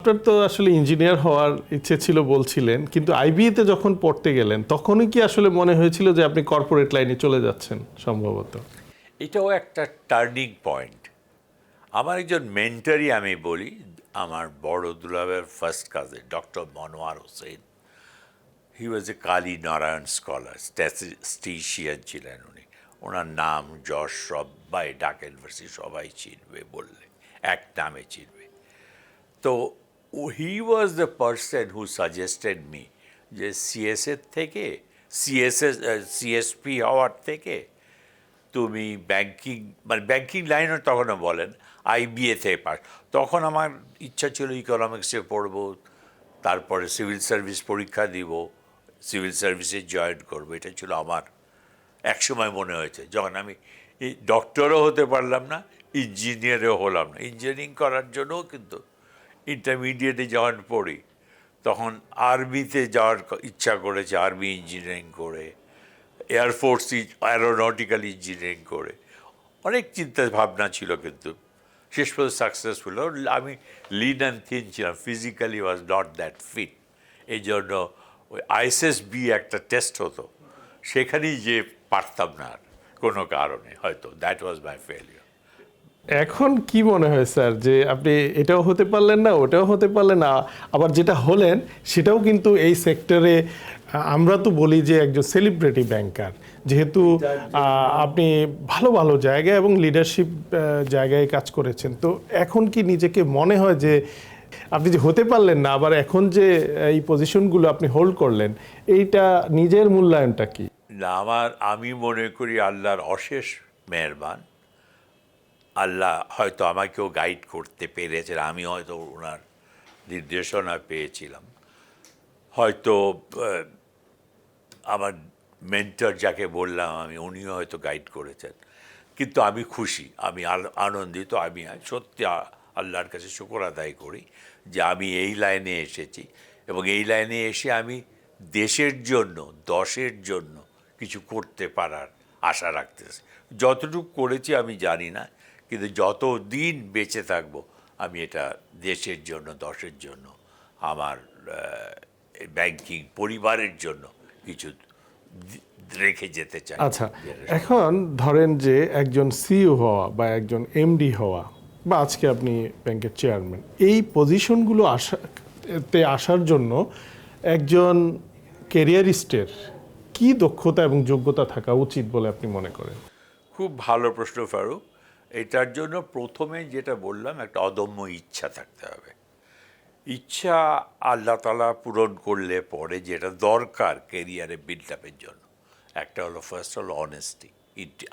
আপনার তো আসলে ইঞ্জিনিয়ার হওয়ার ইচ্ছে ছিল বলছিলেন, কিন্তু আইবিএতে যখন পড়তে গেলেন তখনই কি আসলে মনে হয়েছিল যে আপনি কর্পোরেট লাইনে চলে যাচ্ছেন সম্ভবত? এটাও একটা টার্নিং পয়েন্ট। আমার একজন মেন্টারই আমি বলি, আমার বড় দুলাভের ফার্স্ট কাজে ডক্টর মনোয়ার হোসেন। হি ওয়াজ এ কালী নারায়ণ স্কলার, স্ট্যাটিস্টিশিয়ান ছিলেন উনি। ওনার নাম যশ সবাই ঢাকা ইউনিভার্সিটি সবাই চিনবে, বললে এক নামে চিনবে। তো he was the person who suggested me যে সিএসএর থেকে সিএসপি হওয়ার থেকে তুমি ব্যাংকিং, মানে ব্যাংকিং লাইনও তখনও বলেন, আইবিএ থেকে পাস। তখন আমার ইচ্ছা ছিল ইকোনমিক্সে পড়বো, তারপরে সিভিল সার্ভিস পরীক্ষা দিব, সিভিল সার্ভিসে জয়েন করবো। এটা ছিল আমার একসময় মনে হয়েছে, যখন আমি ডক্টরও হতে পারলাম না, ইঞ্জিনিয়ারও হলাম না। ইঞ্জিনিয়ারিং করার জন্যও কিন্তু ইন্টারমিডিয়েটে যখন পড়ি তখন আর্মিতে যাওয়ার ইচ্ছা করেছে, আর্মি ইঞ্জিনিয়ারিং করে, এয়ারফোর্স অ্যারোনটিক্যাল ইঞ্জিনিয়ারিং করে অনেক চিন্তা ভাবনা ছিল, কিন্তু শেষ পর্যন্ত সাকসেসফুল। আমি লিন অ্যান্ড থিন ছিলাম, physically was not that fit. এই জন্য ওই আইএসএসবি একটা টেস্ট হতো, সেখানেই যে পারতাম না আর কোনো কারণে, হয়তো দ্যাট ওয়াজ মাই ফেলিওর। এখন কি মনে হয় স্যার যে আপনি এটাও হতে পারলেন না, ওটাও হতে পারলেন না, আবার যেটা হলেন সেটাও কিন্তু এই সেক্টরে আমরা তো বলি যে একজন সেলিব্রিটি ব্যাংকার, যেহেতু আপনি ভালো ভালো জায়গায় এবং লিডারশিপ জায়গায় কাজ করেছেন, তো এখন কি নিজেকে মনে হয় যে আপনি যে হতে পারলেন না, আবার এখন যে এই পজিশনগুলো আপনি হোল্ড করলেন, এইটা নিজের মূল্যায়নটা কি? না, আমি মনে করি আল্লাহর অশেষ মেহেরবান। আল্লাহ হয়তো আমাকেও গাইড করতে পেরেছেন, আমি হয়তো ওনার নির্দেশনা পেয়েছিলাম, হয়তো আমার মেন্টর যাকে বললাম আমি, উনিও হয়তো গাইড করেছেন। কিন্তু আমি খুশি, আমি আনন্দিত। আমি সত্যি আল্লাহর কাছে শুকর আদায় করি যে আমি এই লাইনে এসেছি, এবং এই লাইনে এসে আমি দেশের জন্য, দশের জন্য কিছু করতে পারার আশা রাখতেছি। যতটুকু করেছি আমি জানি না, কিন্তু যত দিন বেঁচে থাকব আমি এটা দেশের জন্য, দশের জন্য, আমার ব্যাংকিং পরিবারের জন্য কিছু রেখে যেতে চাই। আচ্ছা, এখন ধরেন যে একজন সিইও হওয়া বা একজন এমডি হওয়া, বা আজকে আপনি ব্যাংকের চেয়ারম্যান, এই পজিশনগুলো আসার জন্য একজন ক্যারিয়ারিস্টের কি দক্ষতা এবং যোগ্যতা থাকা উচিত বলে আপনি মনে করেন? খুব ভালো প্রশ্ন ফারুক। এটার জন্য প্রথমে যেটা বললাম, একটা অদম্য ইচ্ছা থাকতে হবে। ইচ্ছা আল্লাহ তাআলা পূরণ করলে পরে যেটা দরকার কেরিয়ারে বিল্ড আপের জন্য, একটা হলো ফার্স্ট হলো অনেস্টি,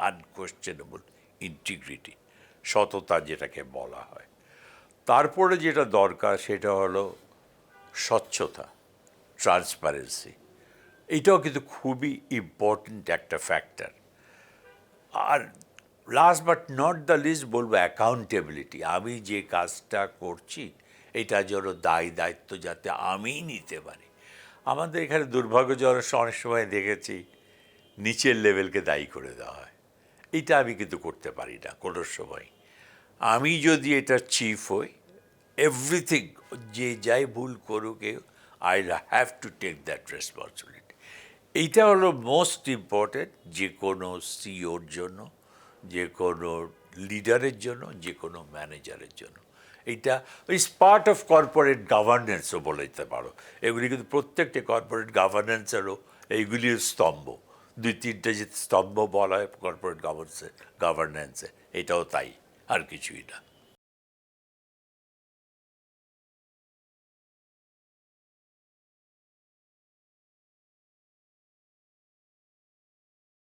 আনকোয়েশ্চেনেবল ইন্টিগ্রিটি, সততা যেটাকে বলা হয়। তারপরে যেটা দরকার সেটা হলো স্বচ্ছতা, ট্রান্সপারেন্সি। এটাও কিন্তু খুবই ইম্পর্ট্যান্ট একটা ফ্যাক্টর। আর last but not the least বলবো অ্যাকাউন্টেবিলিটি। আমি যে কাজটা করছি এটা যেন দায়িত্ব যাতে আমিই নিতে পারি। আমাদের এখানে দুর্ভাগ্যজনক অনেক সময় দেখেছি নিচের লেভেলকে দায়ী করে দেওয়া হয়। এটা আমি কিন্তু করতে পারি না কোনো সময়। আমি যদি এটা চিফ হই, এভরিথিং, যে যাই ভুল করুক, I have to take that responsibility. এইটা হলো মোস্ট ইম্পর্টেন্ট যে কোনো সিইওর জন্য, যে কোনো লিডারের জন্য, যে কোনো ম্যানেজারের জন্য। এইটা ইজ পার্ট অফ কর্পোরেট গভর্নেন্সও বলে দিতে পারো। এগুলি কিন্তু প্রত্যেকটা কর্পোরেট গভর্নেন্সেরও এইগুলির স্তম্ভ। 2-3টে যে স্তম্ভ বলা হয় কর্পোরেট গভর্নেন্সে, এটাও তাই, আর কিছুই না।